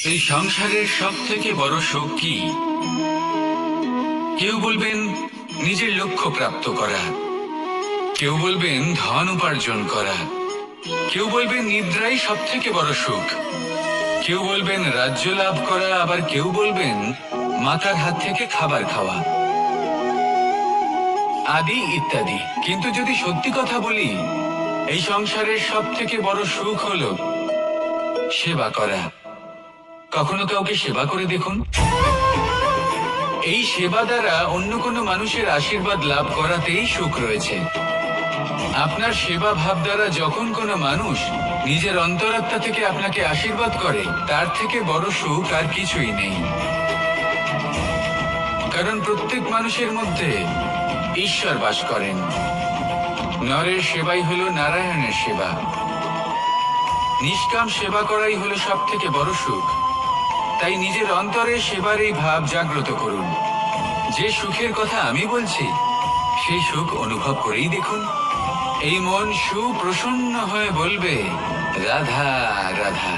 এই সংসারের সব থেকে বড় সুখ কি? কেউ বলবেন নিজের লক্ষ্য প্রাপ্ত করা, কেউ বলবেন ধন উপার্জন করা, কেউ বলবেন নিদ্রাই সব থেকে বড় সুখ, কেউ বলবেন রাজ্য লাভ করা, আবার কেউ বলবেন মাতার হাত থেকে খাবার খাওয়া, আদি ইত্যাদি। কিন্তু যদি সত্যি কথা বলি, এই সংসারের সব থেকে বড় সুখ হলো সেবা করা। কখনো কাউকে সেবা করে দেখুন। এই সেবা দ্বারা অন্য কোনো মানুষের আশীর্বাদ লাভ করাতেই সুখ রয়েছে। আপনার সেবা ভাব দ্বারা যখন কোনো মানুষ নিজের অন্তরাত্মা থেকে আপনাকে আশীর্বাদ করে, তার থেকে বড় সুখ আর কিছুই নেই। কারণ প্রত্যেক মানুষের মধ্যে ঈশ্বর বাস করেন। নরের সেবাই হলো নারায়ণের সেবা। নিষ্কাম সেবা করাই হলো সব থেকে বড় সুখ। তাই নিজের অন্তরে সেবার এই ভাব জাগ্রত করুন। যে সুখের কথা আমি বলছি, সেই সুখ অনুভব করেই দেখুন। এই মন সুপ্রসন্ন হয়ে বলবে, রাধা রাধা।